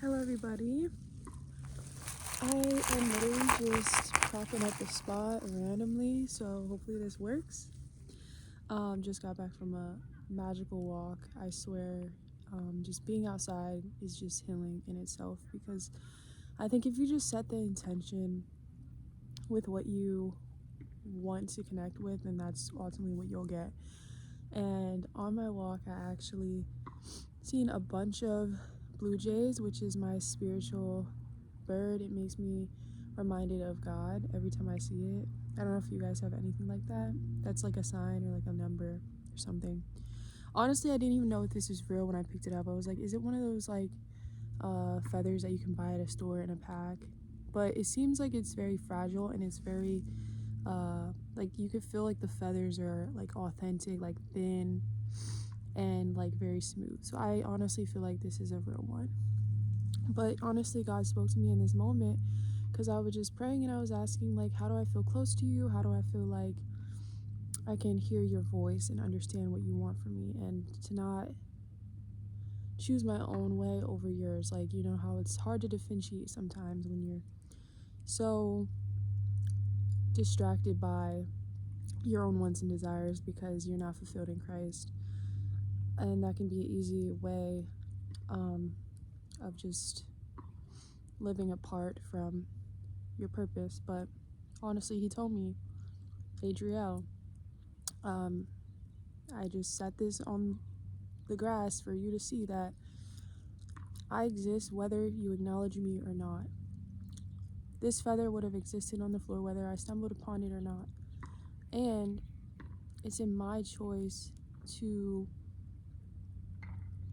Hello everybody. I am literally just popping up a spot randomly, so hopefully this works. Just got back from a magical walk. I swear, just being outside is just healing in itself, because I think if you just set the intention with what you want to connect with, then that's ultimately what you'll get. And on my walk, I actually seen a bunch of blue jays, which is my spiritual bird. It makes me reminded of God every time I see it. I don't know if you guys have anything like that. That's like a sign or like a number or something. Honestly, I didn't even know if this was real when I picked it up. I was like, is it one of those like feathers that you can buy at a store in a pack? But it seems like it's very fragile, and it's very like you could feel like the feathers are like authentic, like thin and like very smooth. So I honestly feel like this is a real one. But honestly, God spoke to me in this moment because I was just praying and I was asking, like, how do I feel close to you? How do I feel like I can hear your voice and understand what you want from me, and to not choose my own way over yours? Like, you know how it's hard to differentiate sometimes when you're so distracted by your own wants and desires because you're not fulfilled in Christ. And that can be an easy way of just living apart from your purpose. But honestly, he told me, Adriel, I just set this on the grass for you to see that I exist whether you acknowledge me or not. This feather would have existed on the floor whether I stumbled upon it or not. And it's in my choice to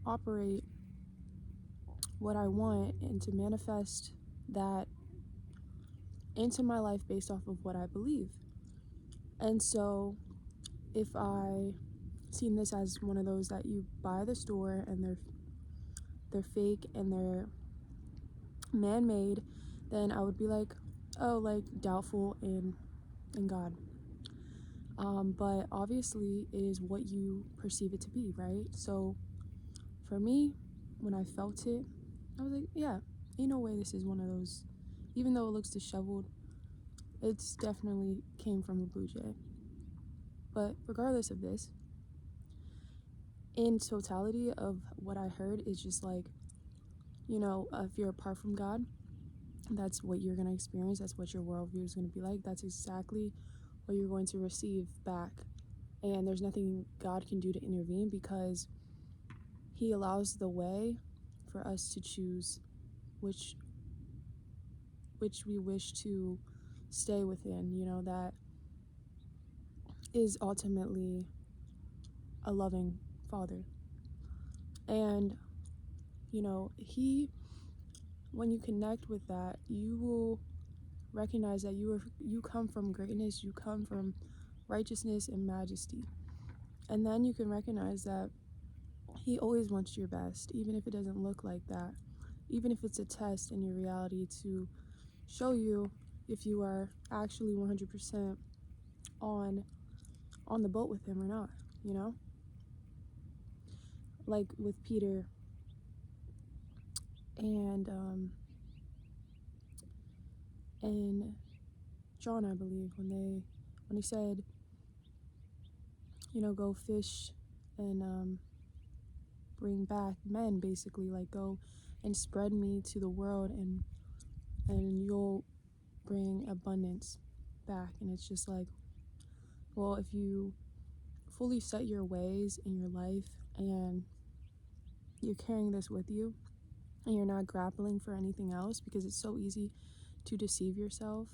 operate what I want and to manifest that into my life based off of what I believe. And so if I seen this as one of those that you buy at the store and they're fake and they're man-made, then I would be like, oh, like doubtful in God. But obviously it is what you perceive it to be, right? So for me, when I felt it, I was like, yeah, ain't no way this is one of those. Even though it looks disheveled, it's definitely came from a blue jay. But regardless of this, in totality of what I heard is just like, you know, if you're apart from God, that's what you're going to experience. That's what your worldview is going to be like. That's exactly what you're going to receive back. And there's nothing God can do to intervene, because he allows the way for us to choose which we wish to stay within. You know, that is ultimately a loving father. And you know, when you connect with that, you will recognize that you come from greatness, you come from righteousness and majesty. And then you can recognize that he always wants your best, even if it doesn't look like that, even if it's a test in your reality to show you if you are actually 100% on the boat with him or not, you know? Like with Peter and John, I believe, when he said, you know, go fish and bring back men, basically, like go and spread me to the world, and you'll bring abundance back. And it's just like, well, if you fully set your ways in your life and you're carrying this with you and you're not grappling for anything else, because it's so easy to deceive yourself.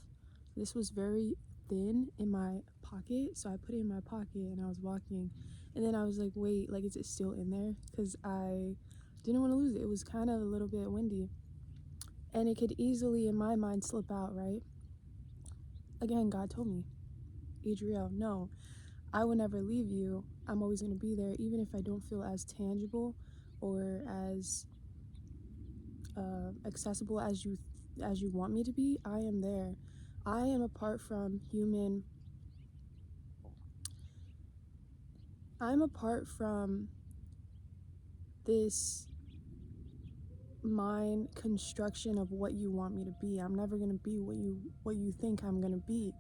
This was very thin in my pocket, so I put it in my pocket and I was walking, and then I was like, wait, like, is it still in there? Because I didn't want to lose it. It was kind of a little bit windy, and it could easily, in my mind, slip out, right? Again, God told me, Adriel, no, I will never leave you. I'm always going to be there, even if I don't feel as tangible or as accessible as you want me to be. I am there. I am apart from human. I'm apart from this mind construction of what you want me to be. I'm never going to be what you think I'm going to be.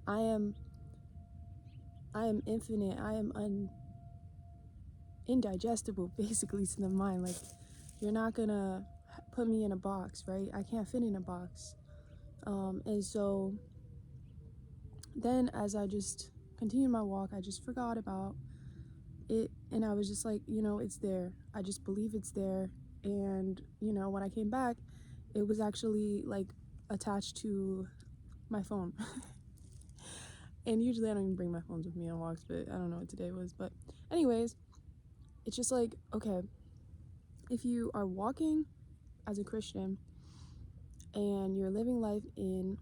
I am infinite. I am indigestible basically to the mind. Like, you're not going to put me in a box, right? I can't fit in a box. And so then as I just continued my walk, I just forgot about it, and I was just like, it's there. I just believe it's there. And when I came back, it was actually like attached to my phone. And usually I don't even bring my phones with me on walks, but I don't know what today was. But anyways, it's just like, okay, if you are walking as a Christian and you're living life in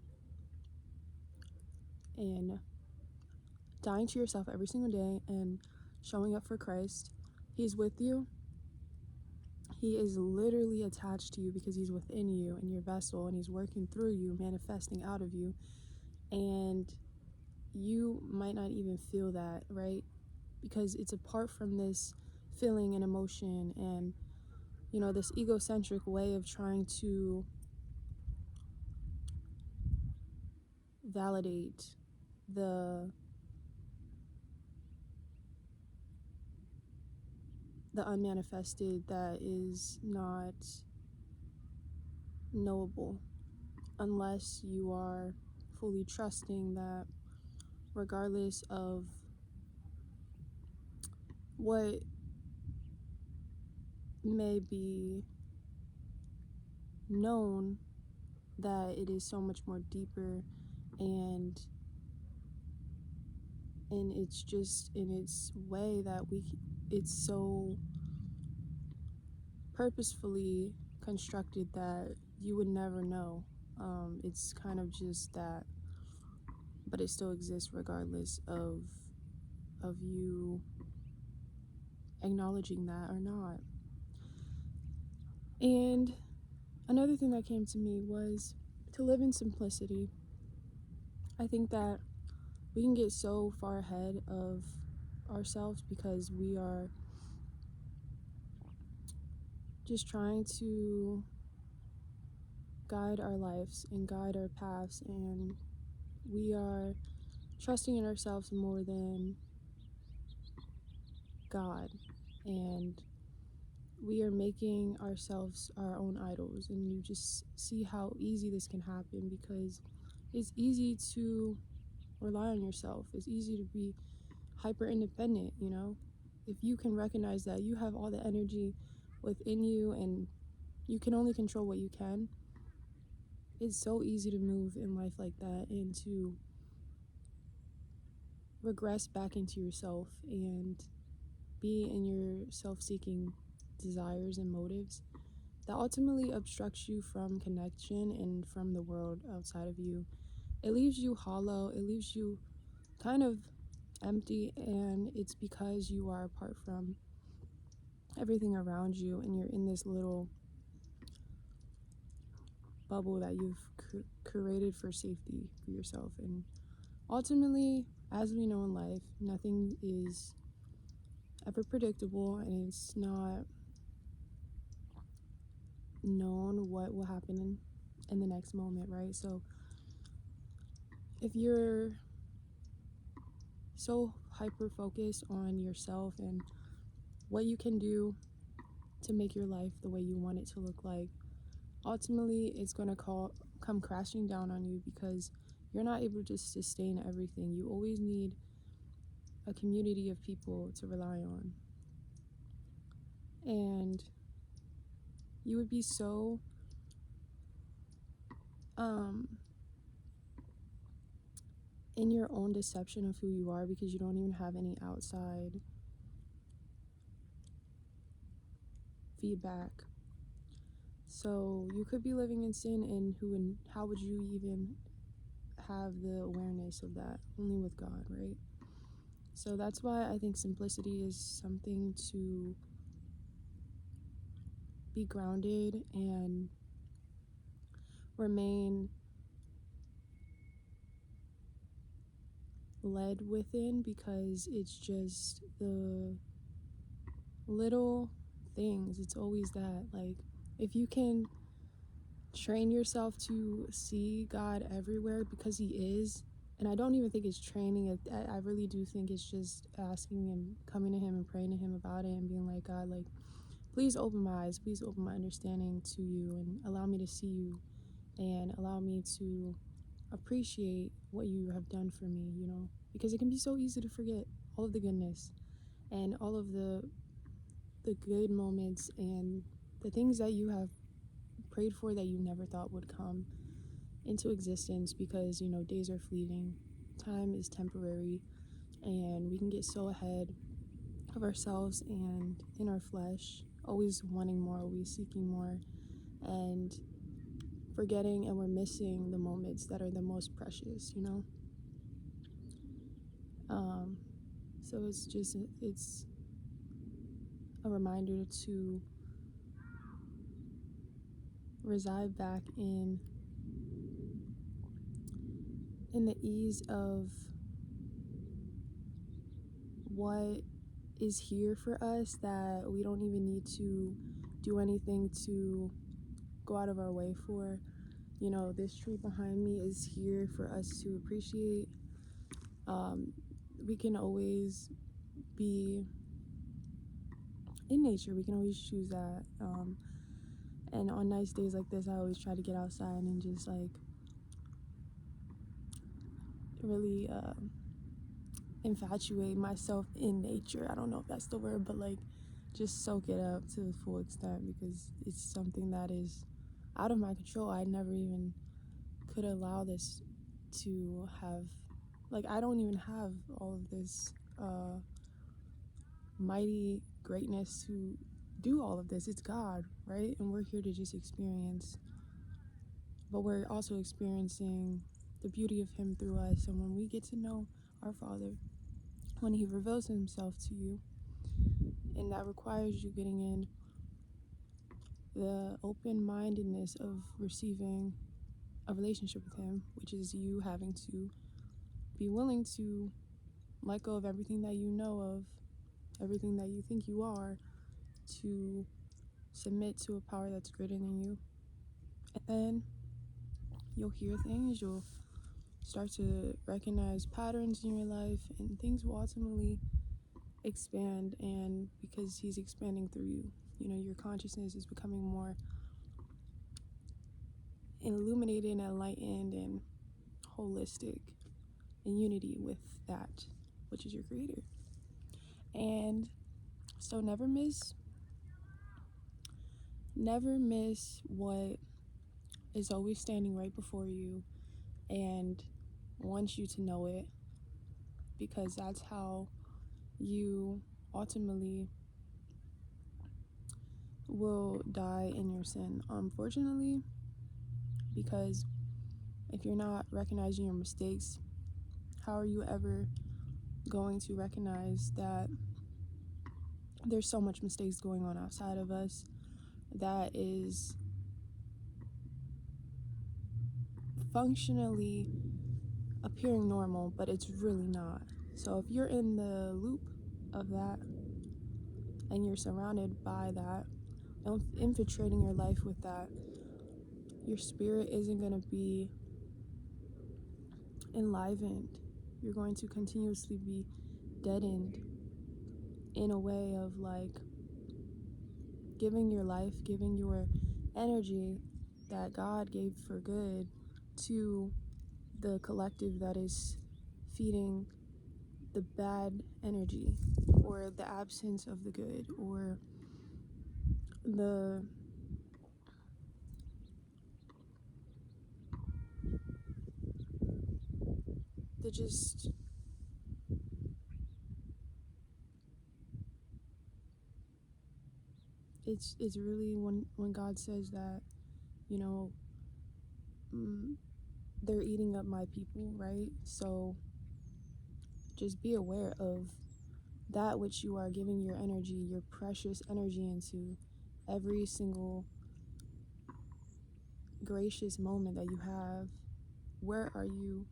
dying to yourself every single day and showing up for Christ, He's with you. He is literally attached to you because He's within you and your vessel, and He's working through you, manifesting out of you. And you might not even feel that, right? Because it's apart from this feeling and emotion and, this egocentric way of trying to validate the unmanifested that is not knowable, unless you are fully trusting that regardless of what may be known, that it is so much more deeper, and it's just in its way that it's so purposefully constructed that you would never know. It's kind of just that, but it still exists regardless of you acknowledging that or not. And another thing that came to me was to live in simplicity. I think that we can get so far ahead of ourselves because we are just trying to guide our lives and guide our paths, and we are trusting in ourselves more than God, and we are making ourselves our own idols. And you just see how easy this can happen, because it's easy to rely on yourself. It's easy to be hyper independent. If you can recognize that you have all the energy within you and you can only control what you can, it's so easy to move in life like that and to regress back into yourself and be in your self-seeking desires and motives that ultimately obstructs you from connection and from the world outside of you. It leaves you hollow, it leaves you kind of empty, and it's because you are apart from everything around you and you're in this little bubble that you've created for safety for yourself. And ultimately, as we know in life, nothing is ever predictable, and it's not known what will happen in the next moment, right? So if you're so hyper focused on yourself and what you can do to make your life the way you want it to look like, ultimately it's going to come crashing down on you, because you're not able to sustain everything. You always need a community of people to rely on, and you would be so in your own deception of who you are, because you don't even have any outside feedback. So you could be living in sin, and how would you even have the awareness of that? Only with God, right? So that's why I think simplicity is something to be grounded and remain led within, because it's just the little things. It's always that, like, if you can train yourself to see God everywhere, because he is. And I don't even think it's training. I really do think it's just asking and coming to him and praying to him about it and being like, God, like, please open my eyes, please open my understanding to you and allow me to see you and allow me to appreciate what you have done for me, you know, because it can be so easy to forget all of the goodness and all of the good moments and the things that you have prayed for that you never thought would come into existence, because you know days are fleeting, time is temporary, and we can get so ahead of ourselves and in our flesh, always wanting more, always seeking more, and forgetting and we're missing the moments that are the most precious, you know. um so it's a reminder to reside back in the ease of what is here for us, that we don't even need to do anything to go out of our way for. You know, this tree behind me is here for us to appreciate. um, we can always be in nature, we can always choose that. And on nice days like this, I always try to get outside and just like really infatuate myself in nature. I don't know if that's the word, but like just soak it up to the full extent, because it's something that is out of my control. I never even could allow this to have, like, I don't even have all of this mighty greatness to do all of this. It's God, right? And we're here to just experience, but we're also experiencing the beauty of him through us. And when we get to know our Father, when he reveals himself to you, and that requires you getting in the open-mindedness of receiving a relationship with him, which is you having to be willing to let go of everything that you know of, everything that you think you are, to submit to a power that's greater than you. And then you'll hear things, you'll start to recognize patterns in your life, and things will ultimately expand. And because he's expanding through you, you know, your consciousness is becoming more illuminated and enlightened and holistic in unity with that which is your creator. And so never miss what is always standing right before you and wants you to know it, because that's how you ultimately will die in your sin, unfortunately. Because if you're not recognizing your mistakes, how are you ever going to recognize that there's so much mistakes going on outside of us that is functionally appearing normal, but it's really not? So if you're in the loop of that and you're surrounded by that, infiltrating your life with that, your spirit isn't going to be enlivened. You're going to continuously be deadened in a way of like giving your life, giving your energy that God gave for good to the collective that is feeding the bad energy, or the absence of the good, or the just it's really when God says that, you know, mm, they're eating up my people, right? So just be aware of that which you are giving your energy, your precious energy into, every single gracious moment that you have. Where are you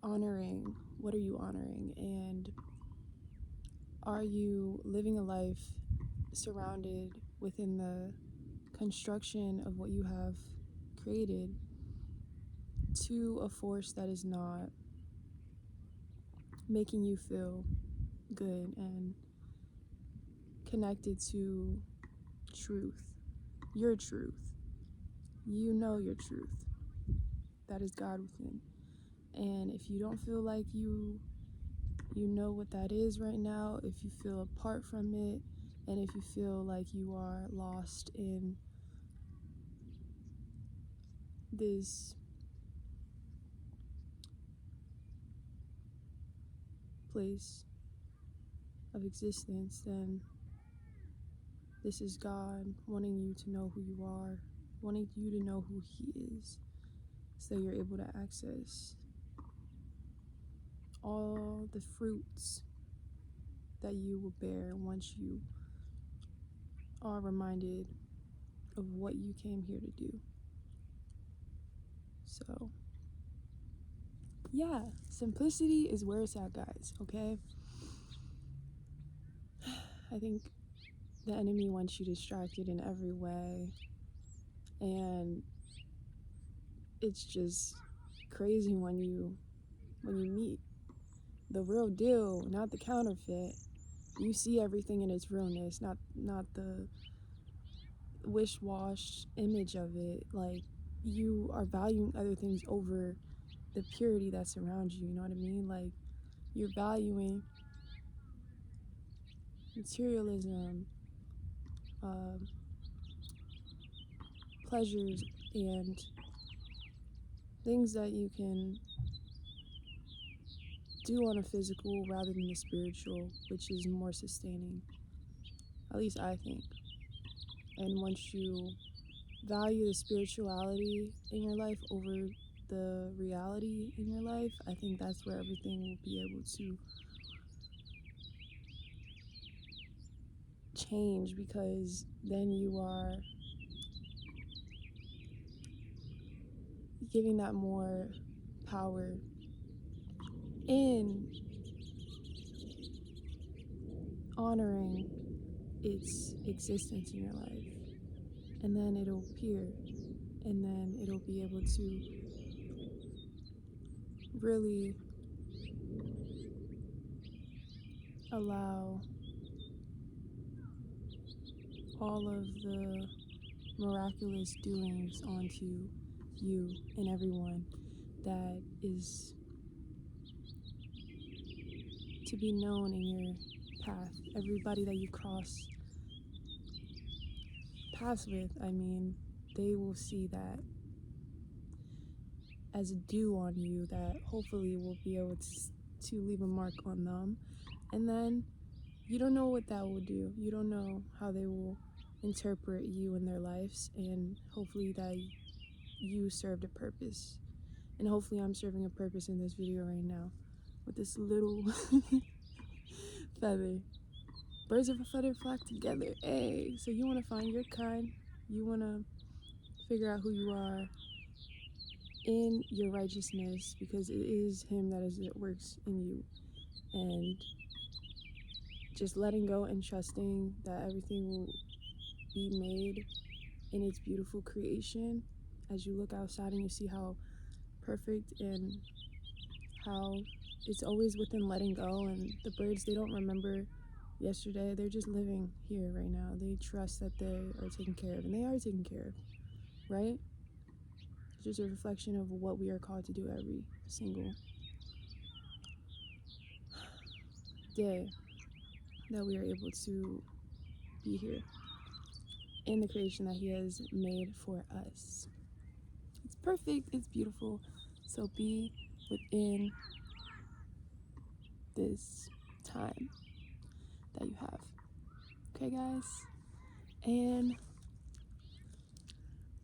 honoring? What are you honoring? And are you living a life surrounded within the construction of what you have created to a force that is not making you feel good and connected to truth, your truth. You know your truth. That is God within. And if you don't feel like you know what that is right now, if you feel apart from it, and if you feel like you are lost in this place of existence, then this is God wanting you to know who you are, wanting you to know who He is, so that you're able to access all the fruits that you will bear once you are reminded of what you came here to do. So, yeah, simplicity is where it's at, guys, okay? I think the enemy wants you distracted in every way, and it's just crazy when you meet the real deal, not the counterfeit. You see everything in its realness, not the wish-wash image of it. Like, you are valuing other things over the purity that surrounds you, you know what I mean? Like, you're valuing materialism, pleasures, and things that you can do on a physical rather than the spiritual, which is more sustaining. At least I think. And once you value the spirituality in your life over the reality in your life, I think that's where everything will be able to change, because then you are giving that more power in honoring its existence in your life. And then it'll appear, and then it'll be able to really allow all of the miraculous doings onto you and everyone that is to be known in your path. Everybody that you cross paths with, I mean, they will see that as a dew on you that hopefully will be able to leave a mark on them. And then you don't know what that will do. You don't know how they will interpret you in their lives, and hopefully that you served a purpose. And hopefully I'm serving a purpose in this video right now with this little feather. Birds of a feather flock together. Hey, so you want to find your kind. You want to figure out who you are in your righteousness, because it is Him that is at works in you. And just letting go and trusting that everything will be made in its beautiful creation. As you look outside and you see how perfect and how it's always within letting go, and the birds, they don't remember yesterday, they're just living here right now. They trust that they are taken care of, and they are taken care of, right? It's just a reflection of what we are called to do every single day that we are able to be here in the creation that He has made for us. It's perfect, it's beautiful, so be within this time that you have. Okay, guys? And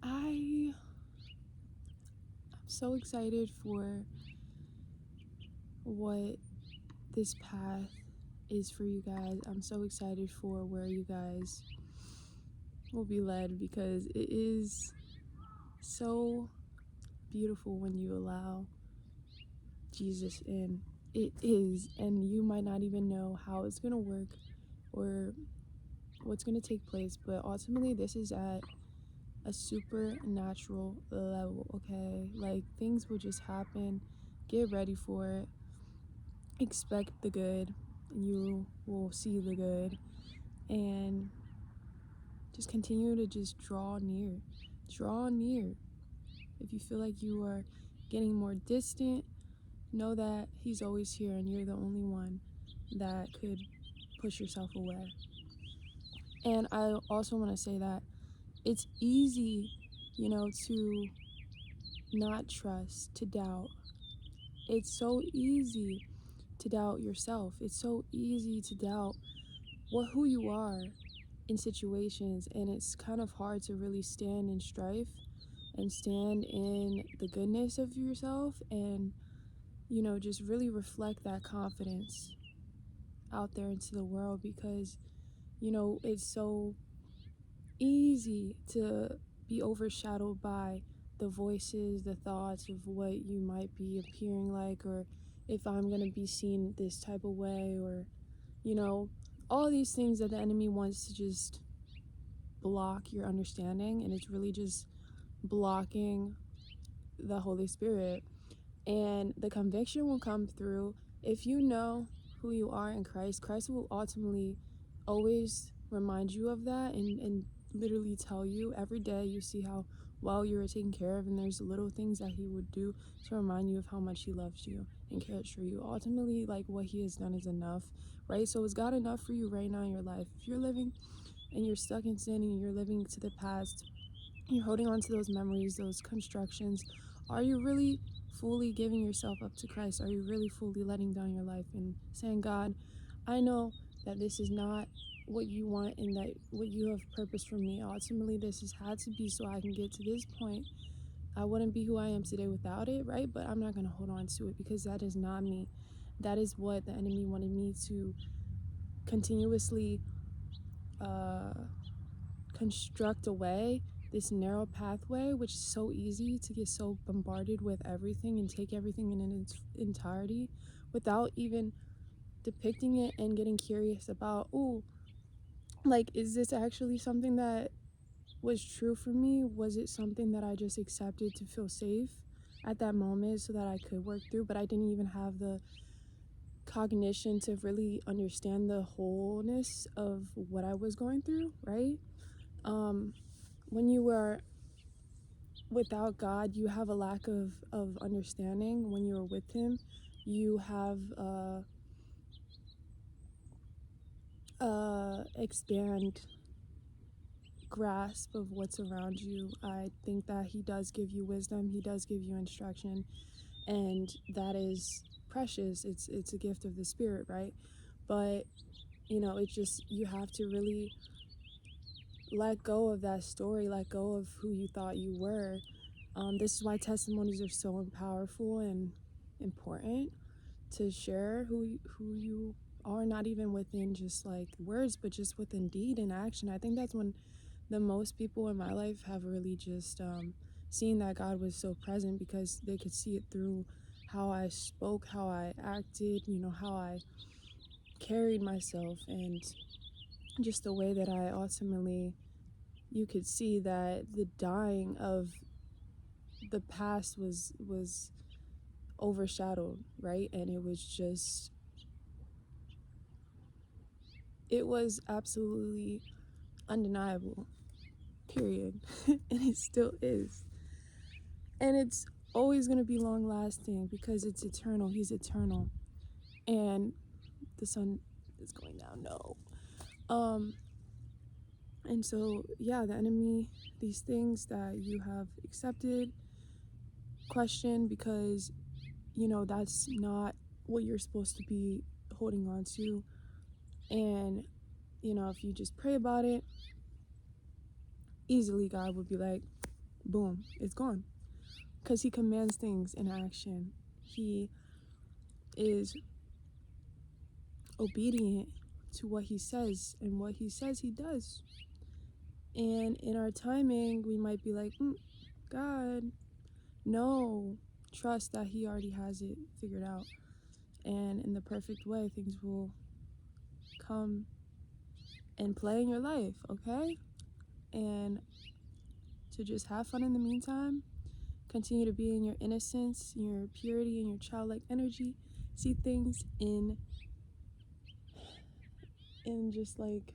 I'm so excited for what this path is for you guys. I'm so excited for where you guys will be led, because it is so beautiful when you allow Jesus in. It is, and you might not even know how it's gonna work or what's going to take place, but ultimately this is at a supernatural level, okay? Like, things will just happen. Get ready for it. Expect the good. You will see the good. And just continue to just draw near. Draw near. If you feel like you are getting more distant, know that he's always here and you're the only one that could push yourself away. And I also want to say that it's easy, to not trust, to doubt. It's so easy to doubt yourself. It's so easy to doubt who you are in situations, and it's kind of hard to really stand in strife and stand in the goodness of yourself and just really reflect that confidence out there into the world, because it's so easy to be overshadowed by the voices, the thoughts of what you might be appearing like, or if I'm going to be seen this type of way, or all these things that the enemy wants to just block your understanding, and it's really just blocking the Holy Spirit. And the conviction will come through if you know who you are in Christ. Christ will ultimately always remind you of that, and literally tell you every day. You see how well you are taken care of, and there's little things that he would do to remind you of how much he loves you and cares for you. Ultimately, like, what he has done is enough, right? So is God enough for you right now in your life? If you're living and you're stuck in sin and you're living to the past, you're holding on to those memories, those constructions, are you really fully giving yourself up to Christ? Are you really fully letting down your life and saying, God, I know that this is not what you want and that what you have purpose for me. Ultimately, this has had to be so I can get to this point. I wouldn't be who I am today without it, right? But I'm not going to hold on to it, because that is not me. That is what the enemy wanted me to continuously construct a way, this narrow pathway, which is so easy to get so bombarded with everything and take everything in its entirety without even depicting it and getting curious about, like, is this actually something that was true for me? Was it something that I just accepted to feel safe at that moment so that I could work through, but I didn't even have the cognition to really understand the wholeness of what I was going through, right? When you are without God, you have a lack of understanding. When you're with him, you have expand grasp of what's around you. I think that he does give you wisdom, he does give you instruction, and that is precious. It's a gift of the Spirit, right? But it's just, you have to really let go of that story, let go of who you thought you were. This is why testimonies are so powerful and important, to share who you are, not even within just like words, but just within deed and action. I think that's when the most people in my life have really just seen that God was so present, because they could see it through how I spoke, how I acted, how I carried myself, and just the way that I ultimately, you could see that the dying of the past was overshadowed, right? And it was absolutely undeniable, period. And it still is, and it's always going to be long lasting, because it's eternal. He's eternal. And the sun is going down, no. And so, yeah, the enemy, these things that you have accepted, question, because that's not what you're supposed to be holding on to. And if you just pray about it, easily God would be like, boom, it's gone, because he commands things in action. He is obedient to what he says, and what he says he does. And in our timing, we might be like, God, no. Trust that he already has it figured out, and in the perfect way, things will come and play in your life, okay? And to just have fun in the meantime. Continue to be in your innocence, your purity, and your childlike energy. See things in just like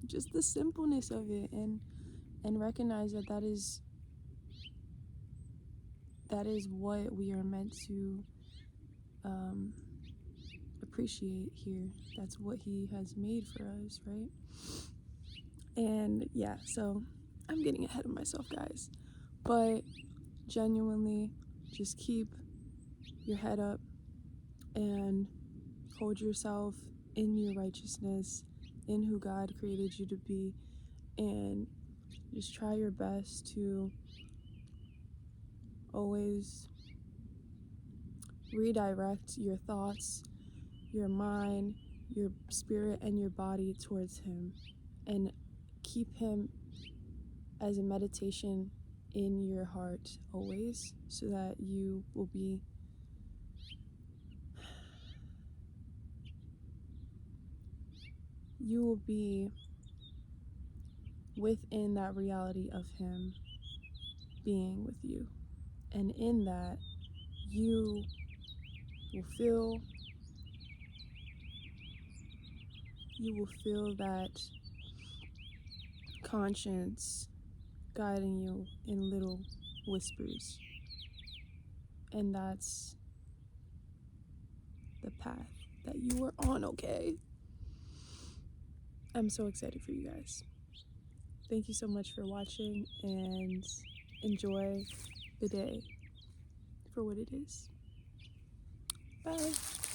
just the simpleness of it, and recognize that that is what we are meant to appreciate here. That's what he has made for us, right? And yeah, so I'm getting ahead of myself, guys, but genuinely just keep your head up and hold yourself in your righteousness, in who God created you to be, and just try your best to always redirect your thoughts, your mind, your spirit, and your body towards Him, and keep Him as a meditation in your heart always, so that you will be within that reality of Him being with you. And in that, you will feel that conscience guiding you in little whispers. And that's the path that you are on, okay? I'm so excited for you guys. Thank you so much for watching, and enjoy the day for what it is. Bye.